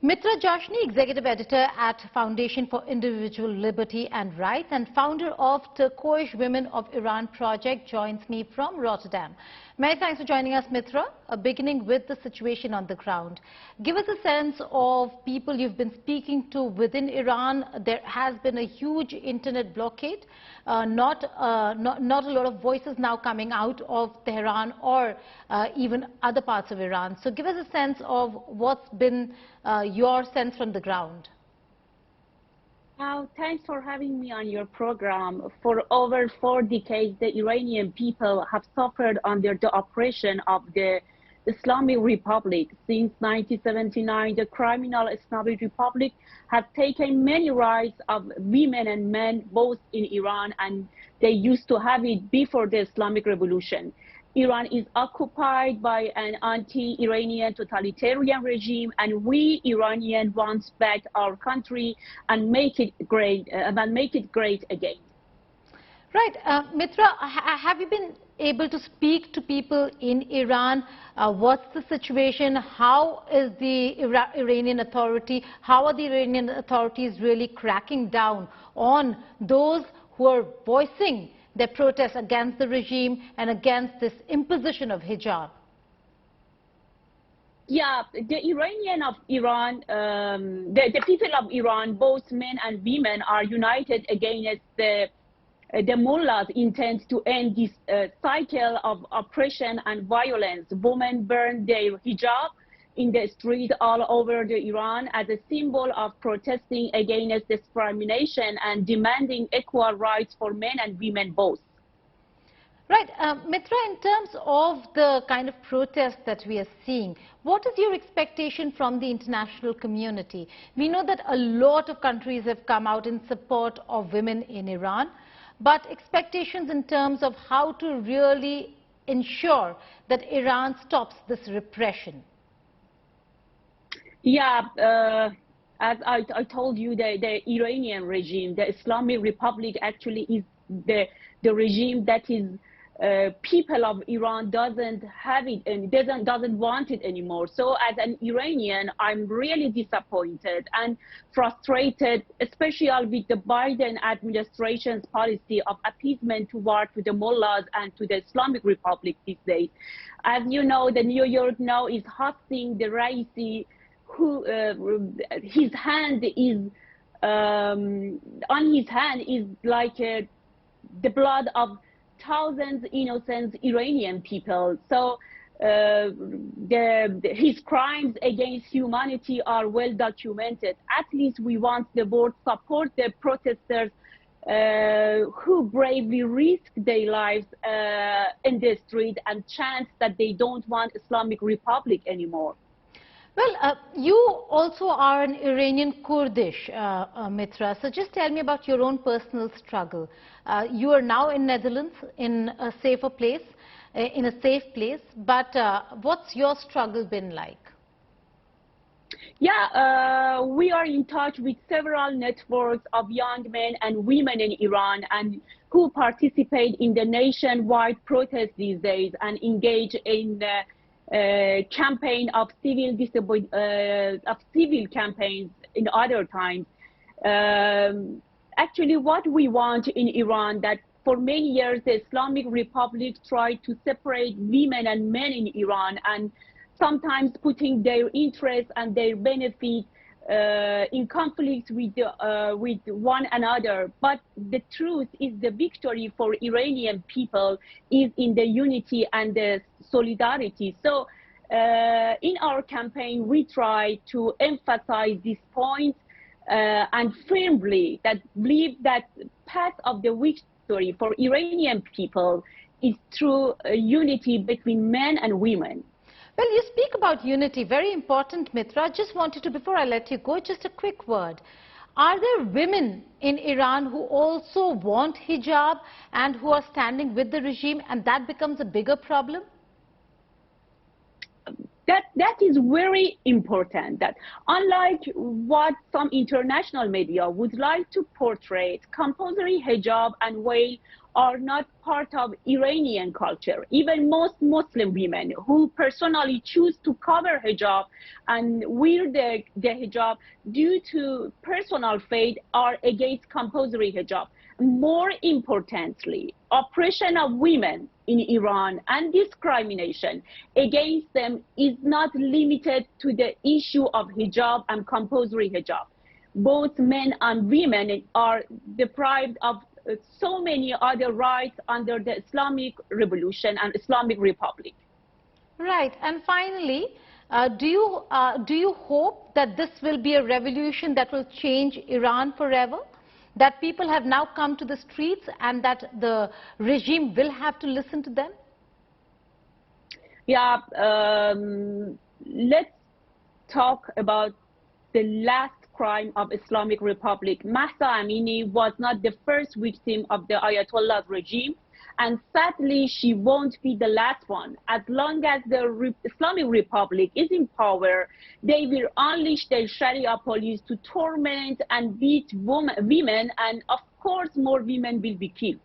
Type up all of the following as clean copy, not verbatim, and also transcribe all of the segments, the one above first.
Mitra Jashni, Executive Editor at Foundation for Individual Liberty and Rights and founder of Turquoise Women of Iran project, joins me from Rotterdam. Many thanks for joining us, Mitra. Beginning with the situation on the ground. Give us a sense of people you've been speaking to within Iran. There has been a huge internet blockade. Not a lot of voices now coming out of Tehran or even other parts of Iran. So give us a sense of what's been your sense from the ground. Thanks for having me on your program. For over 4 decades, the Iranian people have suffered under the oppression of the Islamic Republic. Since 1979, the criminal Islamic Republic has taken many rights of women and men, both in Iran, and they used to have it before the Islamic Revolution. Iran is occupied by an anti-Iranian totalitarian regime, and we Iranians want back our country and make it great again. Right, Mitra, have you been able to speak to people in Iran? What's the situation? How is the Iranian authority? How are the Iranian authorities really cracking down on those who are voicing their protests against the regime and against this imposition of hijab? Yeah, the Iranian of Iran, the people of Iran, both men and women, are united against the mullahs' intent to end this cycle of oppression and violence. Women burn their hijab in the street all over the Iran as a symbol of protesting against discrimination and demanding equal rights for men and women both. Right. Mitra, in terms of the kind of protests that we are seeing, what is your expectation from the international community? We know that a lot of countries have come out in support of women in Iran, but expectations in terms of how to really ensure that Iran stops this repression. Yeah, as I told you, the Iranian regime, the Islamic Republic, actually is the regime that is people of Iran doesn't have it and doesn't want it anymore. So as an Iranian, I'm really disappointed and frustrated, especially with the Biden administration's policy of appeasement toward to the mullahs and to the Islamic Republic these days. As you know, the New York now is hosting the Raisi, who his hand is on his hand is like the blood of thousands innocent Iranian people. So his crimes against humanity are well documented. At least we want the world to support the protesters who bravely risk their lives in the street and chant that they don't want Islamic Republic anymore. Well, you also are an Iranian Kurdish, Mitra. So just tell me about your own personal struggle. You are now in Netherlands in a safer place, in a safe place. But what's your struggle been like? Yeah, we are in touch with several networks of young men and women in Iran and who participate in the nationwide protests these days and engage in the campaign of civil campaigns in other times. Actually, what we want in Iran, that for many years the Islamic Republic tried to separate women and men in Iran, and sometimes putting their interests and their benefit in conflict with one another. But the truth is the victory for Iranian people is in the unity and the solidarity. So in our campaign, we try to emphasize this point and firmly believe that path of the victory for Iranian people is through unity between men and women. Well, you speak about unity, very important, Mitra. Just wanted to, before I let you go, just a quick word. Are there women in Iran who also want hijab and who are standing with the regime, and that becomes a bigger problem? That is very important, that unlike what some international media would like to portray, compulsory hijab and veil are not part of Iranian culture. Even most Muslim women who personally choose to cover hijab and wear the hijab due to personal faith are against compulsory hijab. More importantly, oppression of women in Iran and discrimination against them is not limited to the issue of hijab and compulsory hijab. Both men and women are deprived of so many other rights under the Islamic Revolution and Islamic Republic. Right. And finally, do you hope that this will be a revolution that will change Iran forever? That people have now come to the streets and that the regime will have to listen to them? Yeah, let's talk about the last crime of Islamic Republic. Mahsa Amini was not the first victim of the Ayatollah's regime, and sadly she won't be the last one. As long as the Islamic Republic is in power, they will unleash their Sharia police to torment and beat women, and of course more women will be killed.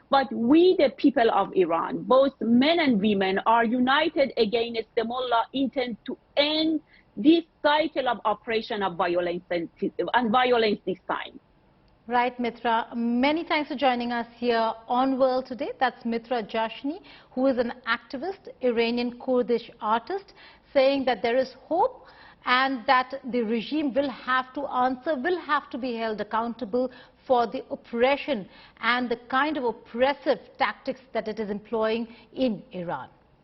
But we, the people of Iran, both men and women, are united against the mullah intent to end this cycle of oppression of violence and violence this time. Right, Mitra. Many thanks for joining us here on World Today. That's Mitra Jashni, who is an activist, Iranian Kurdish artist, saying that there is hope and that the regime will have to answer, will have to be held accountable for the oppression and the kind of oppressive tactics that it is employing in Iran.